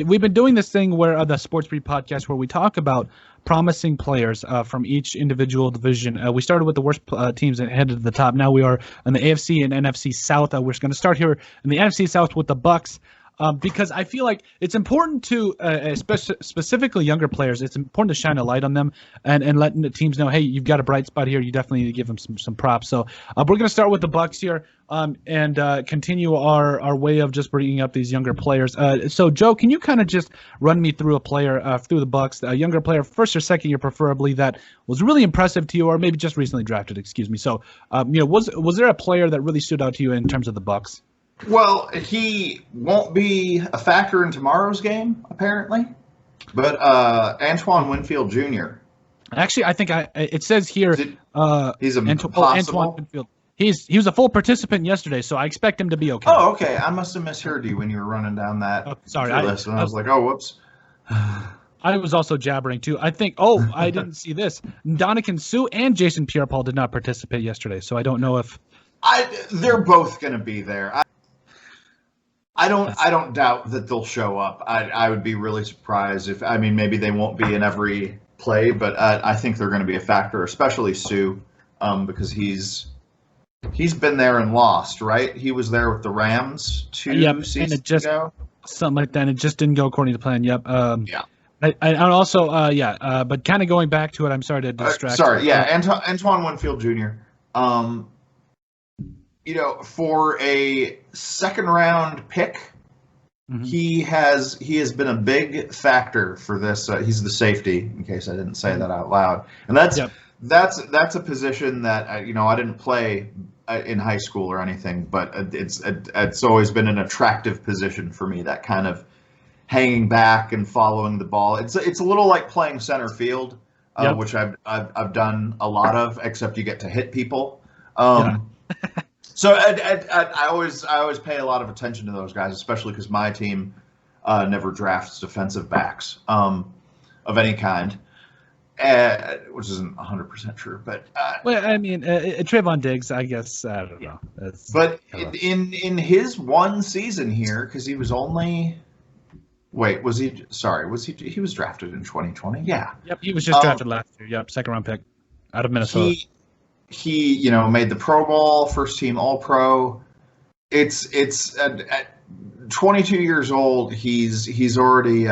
we've been doing this thing where the Sports Beat podcast, where we talk about promising players from each individual division. We started with the worst teams and headed to the top. Now we are in the AFC and NFC South. We're going to start here in the NFC South with the Bucs. Because I feel like it's important to, specifically younger players, it's important to shine a light on them and letting the teams know, hey, you've got a bright spot here. You definitely need to give them some props. So we're going to start with the Bucs here and continue our way of just bringing up these younger players. So, Joe, can you kind of just run me through a player through the Bucs, a younger player, first or second year preferably, that was really impressive to you, or maybe just recently drafted? Excuse me. So, was there a player that really stood out to you in terms of the Bucs? Well, he won't be a factor in tomorrow's game, apparently. But Antoine Winfield Jr. Actually, I think it says here he's Antoine Winfield. He was a full participant yesterday, so I expect him to be okay. Oh, okay. I must have misheard you when you were running down that list, and I was like, oh, whoops. I was also jabbering, too. I think, I didn't see this. Ndamukong Suh and Jason Pierre-Paul did not participate yesterday, so I don't know if... They're both going to be there. I don't doubt that they'll show up. I would be really surprised if, maybe they won't be in every play, but I think they're going to be a factor, especially Suh, because he's been there and lost, right? He was there with the Rams two seasons ago. Something like that, and it just didn't go according to plan. Yep. Yeah. And also, but kind of going back to it, I'm sorry to distract. Antoine Winfield Jr. For a second-round pick, mm-hmm. he has been a big factor for this. He's the safety, in case I didn't say that out loud, and that's a position that I didn't play in high school or anything, but it's always been an attractive position for me. That kind of hanging back and following the ball. It's a little like playing center field, which I've done a lot of, except you get to hit people. So I always pay a lot of attention to those guys, especially because my team never drafts defensive backs of any kind, which isn't 100% true. But Trayvon Diggs, I guess, I don't know. But in his one season here, because he was only he was drafted in 2020? Yeah. Yep, he was just drafted last year. Yep, second round pick out of Minnesota. He made the Pro Bowl, first team All-Pro. It's at 22 years old. He's already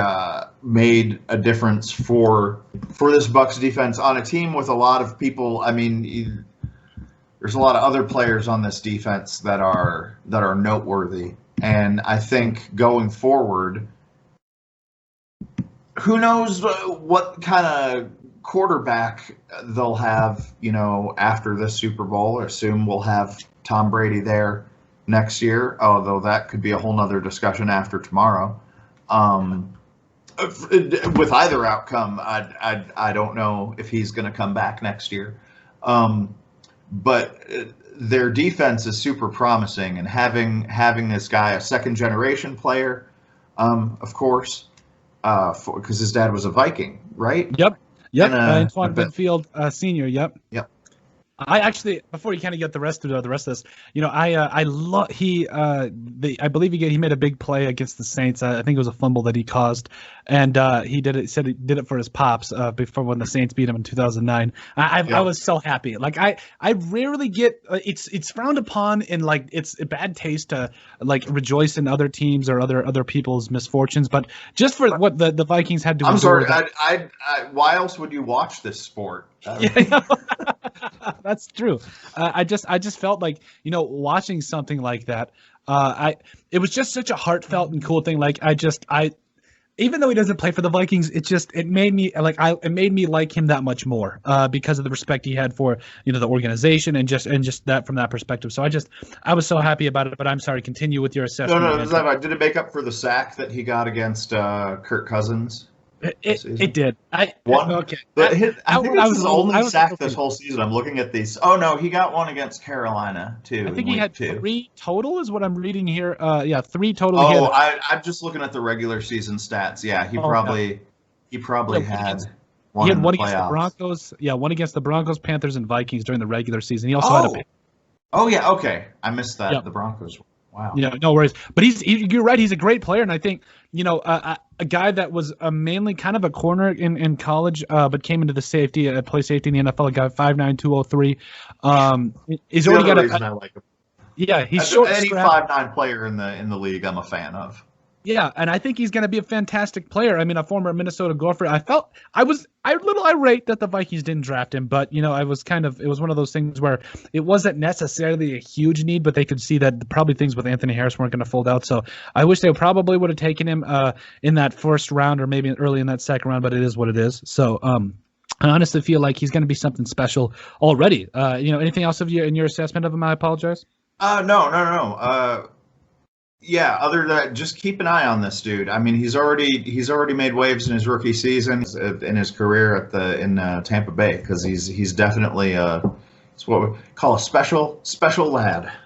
made a difference for this Bucs defense on a team with a lot of people. There's a lot of other players on this defense that are noteworthy, and I think going forward, who knows what kind of quarterback they'll have, after this Super Bowl. I assume we'll have Tom Brady there next year, although that could be a whole nother discussion after tomorrow. With either outcome, I don't know if he's going to come back next year. But their defense is super promising, and having this guy, a second generation player, of course, because his dad was a Viking, right? Yep. Antoine Winfield Sr. Yep. I actually, before you kind of get the rest of this, I believe he made a big play against the Saints. I think it was a fumble that he caused, and he did it for his pops before when the Saints beat him in 2009. I was so happy. Like I rarely get it's frowned upon in like it's a bad taste to like rejoice in other teams or other people's misfortunes, but just for what the Vikings had to. I'm sorry. Why else would you watch this sport? That's true. I just felt like, watching something like that, it was just such a heartfelt and cool thing. Like even though he doesn't play for the Vikings, it made me like him that much more because of the respect he had for the organization and just that from that perspective. So I was so happy about it. But I'm sorry. Continue with your assessment. No. Did it make up for the sack that he got against Kirk Cousins? It did. Okay. I think it's his only sack this whole season. I'm looking at these. Oh no, he got one against Carolina too. I think he had 3 total, is what I'm reading here. 3 total. Oh, I'm just looking at the regular season stats. Yeah, he probably had one. He had one against the Broncos. Yeah, one against the Broncos, Panthers, and Vikings during the regular season. He also had a. Oh yeah, okay. I missed that. The Broncos. Wow. No worries. But you're right. He's a great player, and I think a guy that was mainly kind of a corner in college, but came into the safety, play safety in the NFL. A guy 5'9", 203. He's already got reason I like him. Yeah, he's short. Any 5'9" player in the league, I'm a fan of. Yeah, and I think he's going to be a fantastic player. I mean, a former Minnesota Gopher. I was a little irate that the Vikings didn't draft him, but it was one of those things where it wasn't necessarily a huge need, but they could see that probably things with Anthony Harris weren't going to fold out. So I wish they probably would have taken him in that first round or maybe early in that second round, but it is what it is. So I honestly feel like he's going to be something special already. Anything else in your assessment of him? I apologize. No. Yeah, other than that, just keep an eye on this dude. I mean, he's already made waves in his rookie season, in his career in Tampa Bay, because he's definitely it's what we call a special lad.